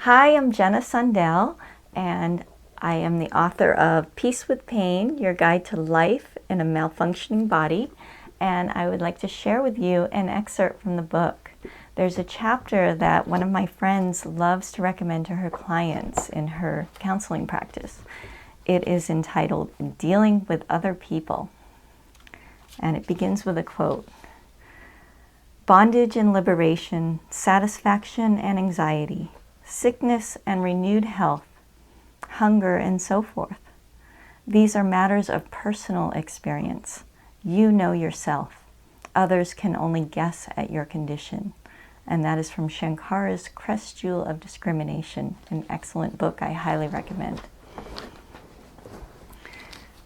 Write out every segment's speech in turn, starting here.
Hi, I'm Jenna Sundell, and I am the author of Peace with Pain, Your Guide to Life in a Malfunctioning Body, and I would like to share with you an excerpt from the book. There's a chapter that one of my friends loves to recommend to her clients in her counseling practice. It is entitled Dealing with Other People, and it begins with a quote. Bondage and liberation, satisfaction and anxiety, sickness and renewed health, hunger and so forth. These are matters of personal experience. You know yourself. Others can only guess at your condition. And that is from Shankara's Crest Jewel of Discrimination, an excellent book I highly recommend.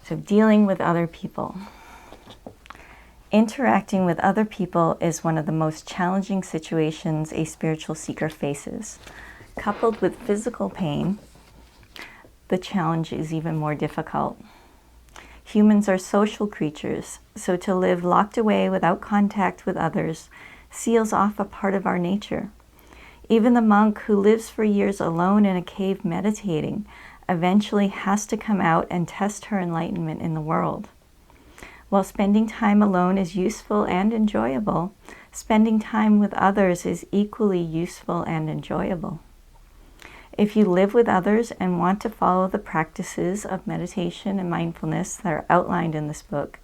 So, dealing with other people. Interacting with other people is one of the most challenging situations a spiritual seeker faces. Coupled with physical pain, the challenge is even more difficult. Humans are social creatures, so to live locked away without contact with others seals off a part of our nature. Even the monk who lives for years alone in a cave meditating eventually has to come out and test her enlightenment in the world. While spending time alone is useful and enjoyable, spending time with others is equally useful and enjoyable. If you live with others and want to follow the practices of meditation and mindfulness that are outlined in this book,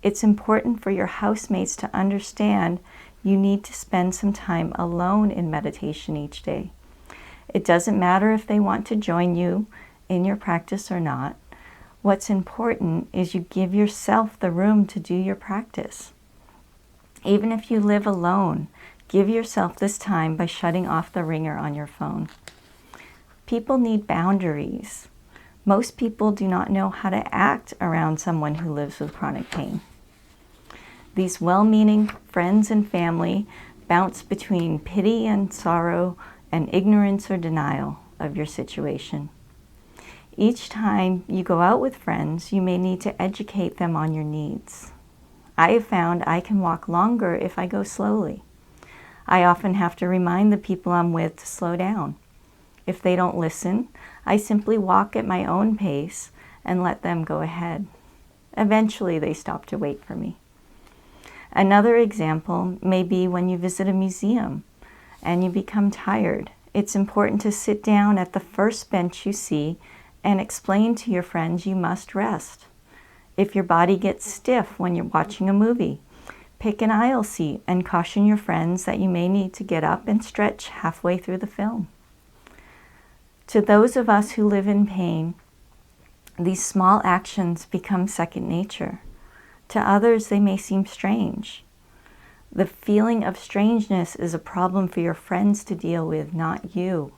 it's important for your housemates to understand you need to spend some time alone in meditation each day. It doesn't matter if they want to join you in your practice or not. What's important is you give yourself the room to do your practice. Even if you live alone, give yourself this time by shutting off the ringer on your phone. People need boundaries. Most people do not know how to act around someone who lives with chronic pain. These well-meaning friends and family bounce between pity and sorrow and ignorance or denial of your situation. Each time you go out with friends, you may need to educate them on your needs. I have found I can walk longer if I go slowly. I often have to remind the people I'm with to slow down. If they don't listen, I simply walk at my own pace and let them go ahead. Eventually, they stop to wait for me. Another example may be when you visit a museum and you become tired. It's important to sit down at the first bench you see and explain to your friends you must rest. If your body gets stiff when you're watching a movie, pick an aisle seat and caution your friends that you may need to get up and stretch halfway through the film. To those of us who live in pain, these small actions become second nature. To others, they may seem strange. The feeling of strangeness is a problem for your friends to deal with, not you.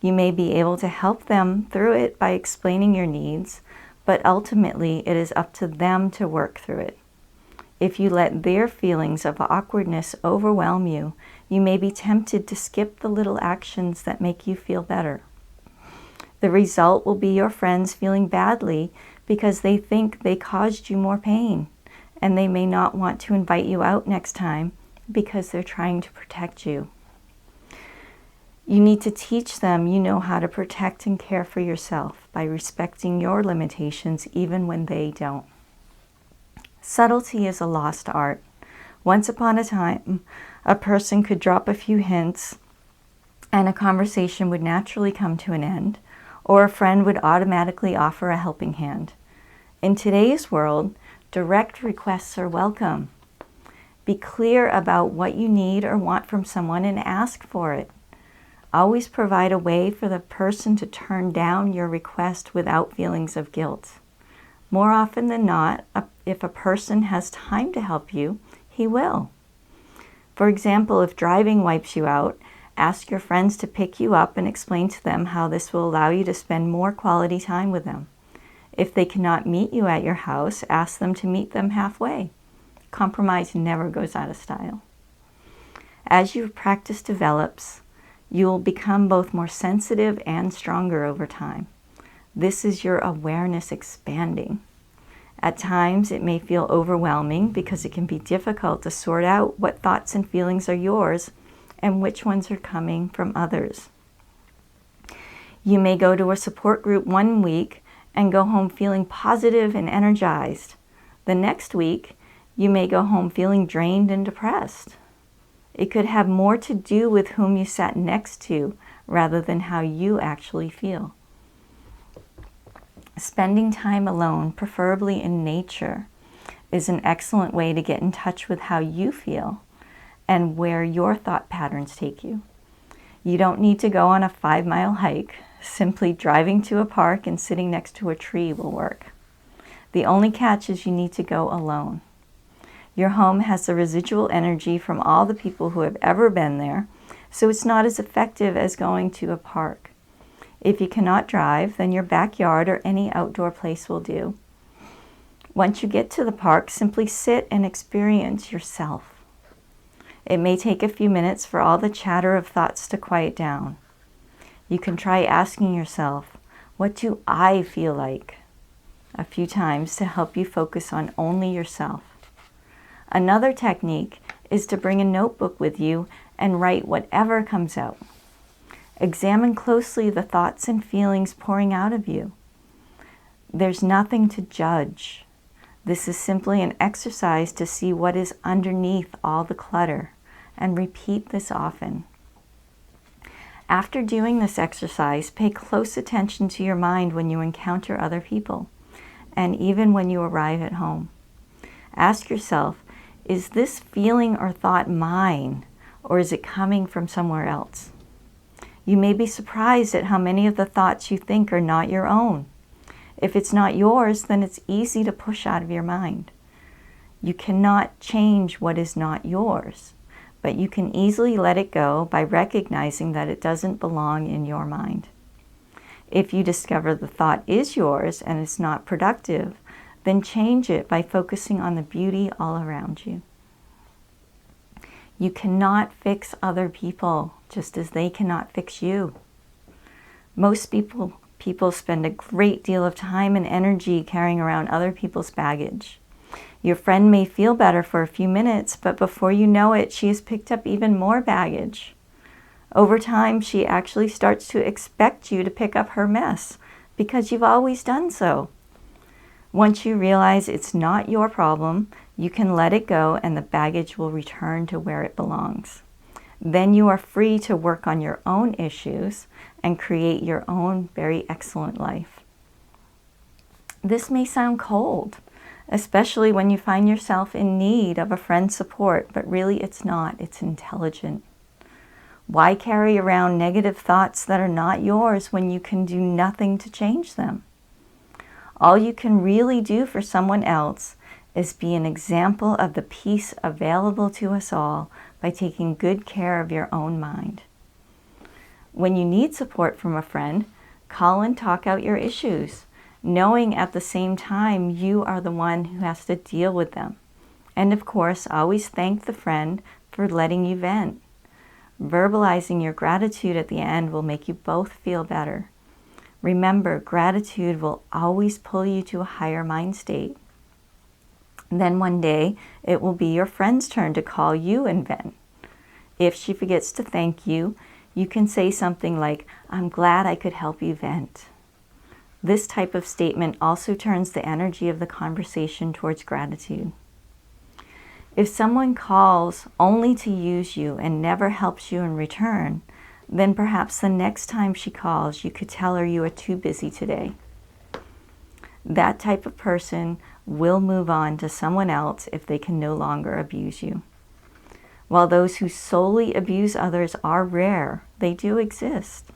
You may be able to help them through it by explaining your needs, but ultimately it is up to them to work through it. If you let their feelings of awkwardness overwhelm you, you may be tempted to skip the little actions that make you feel better. The result will be your friends feeling badly because they think they caused you more pain, and they may not want to invite you out next time because they're trying to protect you. You need to teach them you know how to protect and care for yourself by respecting your limitations even when they don't. Subtlety is a lost art. Once upon a time, a person could drop a few hints and a conversation would naturally come to an end, or a friend would automatically offer a helping hand. In today's world, direct requests are welcome. Be clear about what you need or want from someone and ask for it. Always provide a way for the person to turn down your request without feelings of guilt. More often than not, if a person has time to help you, he will. For example, if driving wipes you out, ask your friends to pick you up and explain to them how this will allow you to spend more quality time with them. If they cannot meet you at your house, ask them to meet them halfway. Compromise never goes out of style. As your practice develops, you will become both more sensitive and stronger over time. This is your awareness expanding. At times, it may feel overwhelming because it can be difficult to sort out what thoughts and feelings are yours and which ones are coming from others. You may go to a support group one week and go home feeling positive and energized. The next week, you may go home feeling drained and depressed. It could have more to do with whom you sat next to rather than how you actually feel. Spending time alone, preferably in nature, is an excellent way to get in touch with how you feel and where your thought patterns take you. You don't need to go on a 5-mile hike. Simply driving to a park and sitting next to a tree will work. The only catch is you need to go alone. Your home has the residual energy from all the people who have ever been there, so it's not as effective as going to a park. If you cannot drive, then your backyard or any outdoor place will do. Once you get to the park, simply sit and experience yourself. It may take a few minutes for all the chatter of thoughts to quiet down. You can try asking yourself, what do I feel like? A few times to help you focus on only yourself. Another technique is to bring a notebook with you and write whatever comes out. Examine closely the thoughts and feelings pouring out of you. There's nothing to judge. This is simply an exercise to see what is underneath all the clutter, and repeat this often. After doing this exercise, pay close attention to your mind when you encounter other people, and even when you arrive at home. Ask yourself, is this feeling or thought mine, or is it coming from somewhere else? You may be surprised at how many of the thoughts you think are not your own. If it's not yours, then it's easy to push out of your mind. You cannot change what is not yours, but you can easily let it go by recognizing that it doesn't belong in your mind. If you discover the thought is yours and it's not productive, then change it by focusing on the beauty all around you. You cannot fix other people, just as they cannot fix you. Most people spend a great deal of time and energy carrying around other people's baggage. Your friend may feel better for a few minutes, but before you know it, she has picked up even more baggage. Over time, she actually starts to expect you to pick up her mess because you've always done so. Once you realize it's not your problem, you can let it go and the baggage will return to where it belongs. Then you are free to work on your own issues and create your own very excellent life. This may sound cold, especially when you find yourself in need of a friend's support, but really it's not, it's intelligent. Why carry around negative thoughts that are not yours when you can do nothing to change them? All you can really do for someone else is be an example of the peace available to us all by taking good care of your own mind. When you need support from a friend, call and talk out your issues, knowing at the same time you are the one who has to deal with them. And of course, always thank the friend for letting you vent. Verbalizing your gratitude at the end will make you both feel better. Remember, gratitude will always pull you to a higher mind state. Then one day, it will be your friend's turn to call you and vent. If she forgets to thank you, you can say something like, "I'm glad I could help you vent." This type of statement also turns the energy of the conversation towards gratitude. If someone calls only to use you and never helps you in return, then perhaps the next time she calls, you could tell her you are too busy today. That type of person will move on to someone else if they can no longer abuse you. While those who solely abuse others are rare, they do exist.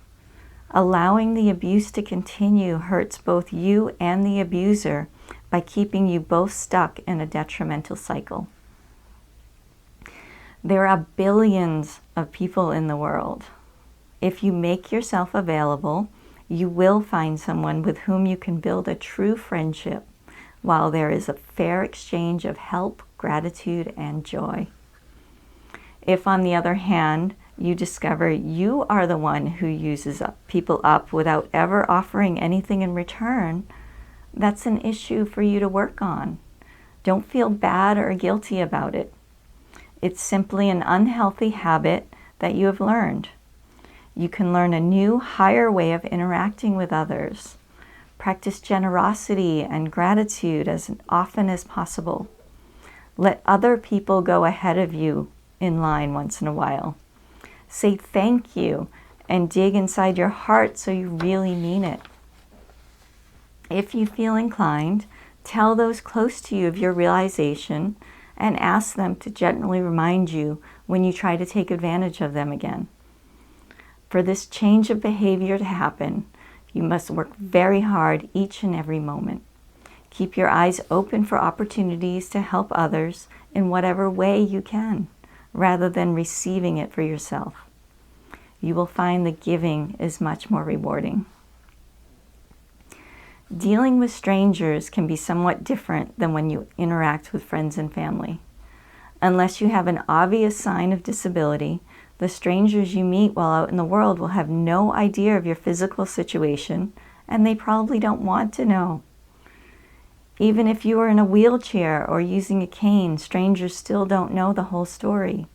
Allowing the abuse to continue hurts both you and the abuser by keeping you both stuck in a detrimental cycle. There are billions of people in the world. If you make yourself available, you will find someone with whom you can build a true friendship, while there is a fair exchange of help, gratitude, and joy. If, on the other hand, you discover you are the one who uses people up without ever offering anything in return, that's an issue for you to work on. Don't feel bad or guilty about it. It's simply an unhealthy habit that you have learned. You can learn a new, higher way of interacting with others. Practice generosity and gratitude as often as possible. Let other people go ahead of you in line once in a while. Say thank you and dig inside your heart so you really mean it. If you feel inclined, tell those close to you of your realization and ask them to gently remind you when you try to take advantage of them again. For this change of behavior to happen, you must work very hard each and every moment. Keep your eyes open for opportunities to help others in whatever way you can, rather than receiving it for yourself. You will find that giving is much more rewarding. Dealing with strangers can be somewhat different than when you interact with friends and family. Unless you have an obvious sign of disability, the strangers you meet while out in the world will have no idea of your physical situation, and they probably don't want to know. Even if you are in a wheelchair or using a cane, strangers still don't know the whole story.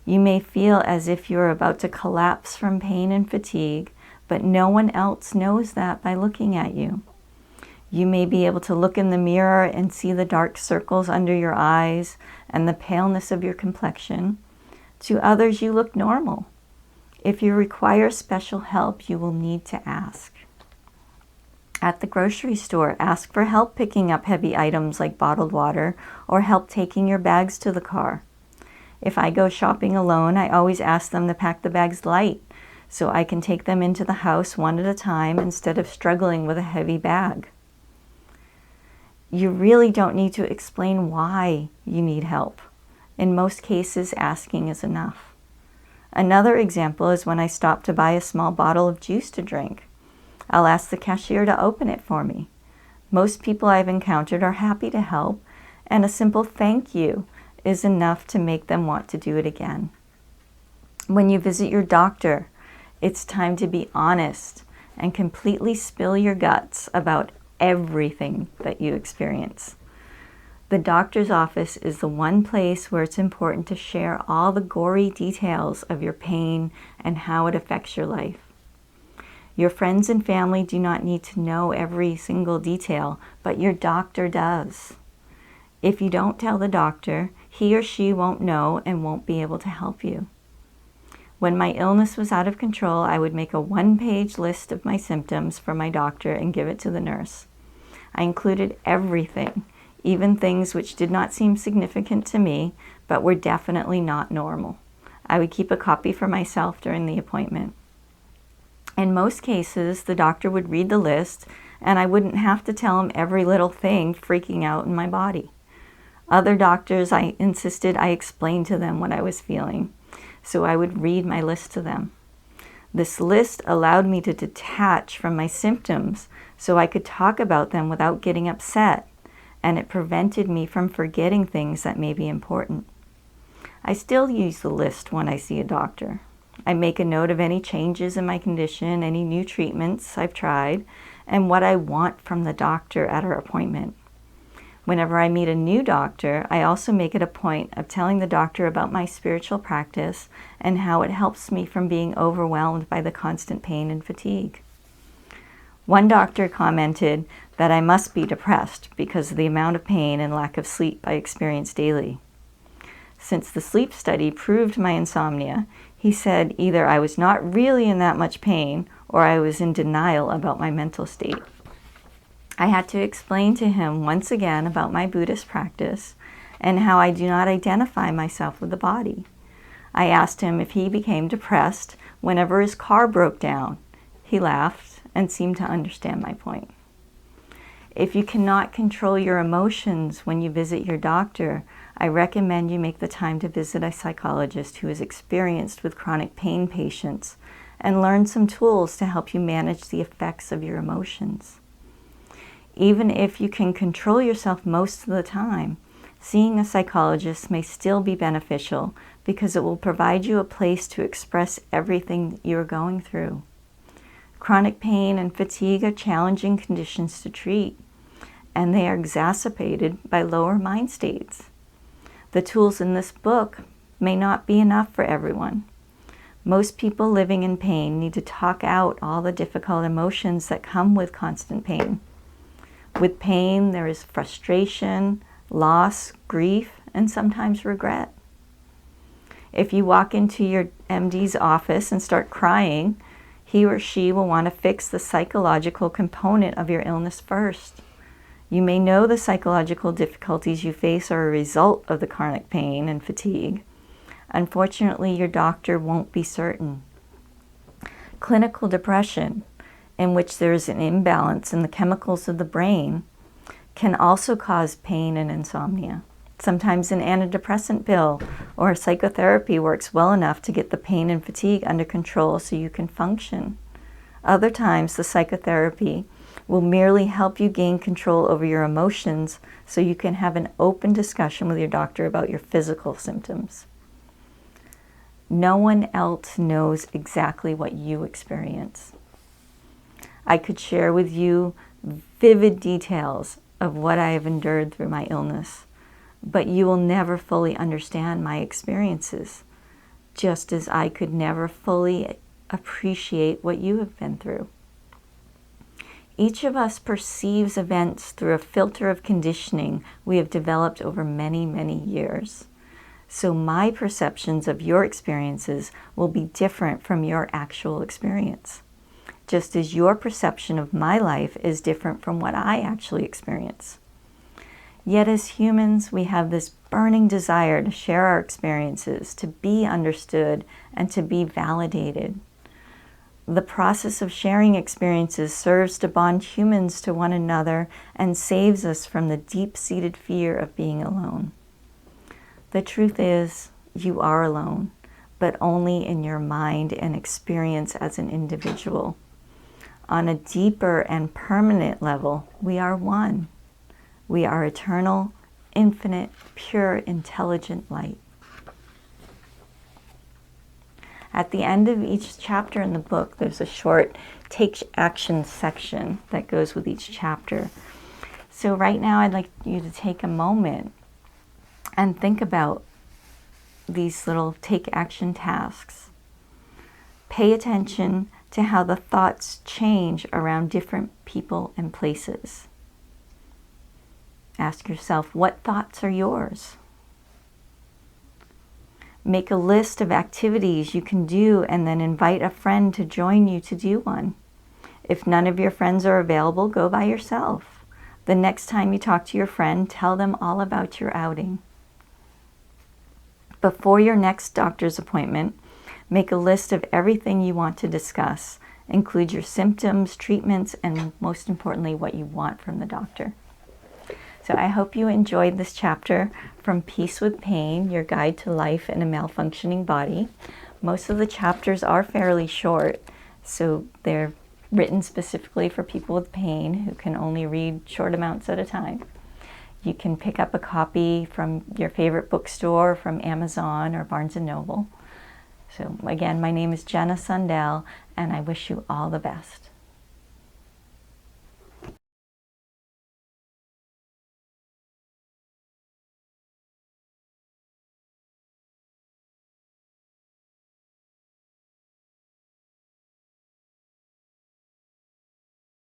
You may feel as if you are about to collapse from pain and fatigue, but no one else knows that by looking at you. You may be able to look in the mirror and see the dark circles under your eyes and the paleness of your complexion. To others, you look normal. If you require special help, you will need to ask. At the grocery store, ask for help picking up heavy items like bottled water or help taking your bags to the car. If I go shopping alone, I always ask them to pack the bags light so I can take them into the house one at a time instead of struggling with a heavy bag. You really don't need to explain why you need help. In most cases, asking is enough. Another example is when I stop to buy a small bottle of juice to drink. I'll ask the cashier to open it for me. Most people I've encountered are happy to help, and a simple thank you is enough to make them want to do it again. When you visit your doctor, it's time to be honest and completely spill your guts about everything that you experience. The doctor's office is the one place where it's important to share all the gory details of your pain and how it affects your life. Your friends and family do not need to know every single detail, but your doctor does. If you don't tell the doctor, he or she won't know and won't be able to help you. When my illness was out of control, I would make a one-page list of my symptoms for my doctor and give it to the nurse. I included everything, even things which did not seem significant to me, but were definitely not normal. I would keep a copy for myself during the appointment. In most cases, the doctor would read the list, and I wouldn't have to tell him every little thing freaking out in my body. Other doctors, I insisted I explain to them what I was feeling, so I would read my list to them. This list allowed me to detach from my symptoms so I could talk about them without getting upset, and it prevented me from forgetting things that may be important. I still use the list when I see a doctor. I make a note of any changes in my condition, any new treatments I've tried, and what I want from the doctor at our appointment. Whenever I meet a new doctor, I also make it a point of telling the doctor about my spiritual practice and how it helps me from being overwhelmed by the constant pain and fatigue. One doctor commented that I must be depressed because of the amount of pain and lack of sleep I experience daily. Since the sleep study proved my insomnia, he said either I was not really in that much pain or I was in denial about my mental state. I had to explain to him once again about my Buddhist practice and how I do not identify myself with the body. I asked him if he became depressed whenever his car broke down. He laughed and seemed to understand my point. If you cannot control your emotions when you visit your doctor, I recommend you make the time to visit a psychologist who is experienced with chronic pain patients and learn some tools to help you manage the effects of your emotions. Even if you can control yourself most of the time, seeing a psychologist may still be beneficial because it will provide you a place to express everything you're going through. Chronic pain and fatigue are challenging conditions to treat, and they are exacerbated by lower mind states. The tools in this book may not be enough for everyone, Most people living in pain need to talk out all the difficult emotions that come with constant pain. With pain, there is frustration, loss, grief, and sometimes regret. If you walk into your MD's office and start crying, he or she will want to fix the psychological component of your illness first. You may know the psychological difficulties you face are a result of the chronic pain and fatigue. Unfortunately, your doctor won't be certain. Clinical depression, in which there is an imbalance in the chemicals of the brain, can also cause pain and insomnia. Sometimes an antidepressant pill or psychotherapy works well enough to get the pain and fatigue under control so you can function. Other times, the psychotherapy will merely help you gain control over your emotions so you can have an open discussion with your doctor about your physical symptoms. No one else knows exactly what you experience. I could share with you vivid details of what I have endured through my illness, but you will never fully understand my experiences, just as I could never fully appreciate what you have been through. Each of us perceives events through a filter of conditioning we have developed over many, many years. So my perceptions of your experiences will be different from your actual experience, just as your perception of my life is different from what I actually experience. Yet as humans, we have this burning desire to share our experiences, to be understood, and to be validated. The process of sharing experiences serves to bond humans to one another and saves us from the deep-seated fear of being alone. The truth is, you are alone, but only in your mind and experience as an individual. On a deeper and permanent level, we are one. We are eternal, infinite, pure, intelligent light. At the end of each chapter in the book, there's a short take action section that goes with each chapter. So right now, I'd like you to take a moment and think about these little take action tasks. Pay attention to how the thoughts change around different people and places. Ask yourself, what thoughts are yours? Make a list of activities you can do and then invite a friend to join you to do one. If none of your friends are available, go by yourself. The next time you talk to your friend, tell them all about your outing. Before your next doctor's appointment, make a list of everything you want to discuss. Include your symptoms, treatments, and most importantly, what you want from the doctor. So I hope you enjoyed this chapter from Peace with Pain, Your Guide to Life in a Malfunctioning Body. Most of the chapters are fairly short, so they're written specifically for people with pain who can only read short amounts at a time. You can pick up a copy from your favorite bookstore, from Amazon or Barnes & Noble. So again, my name is Jenna Sundell, and I wish you all the best.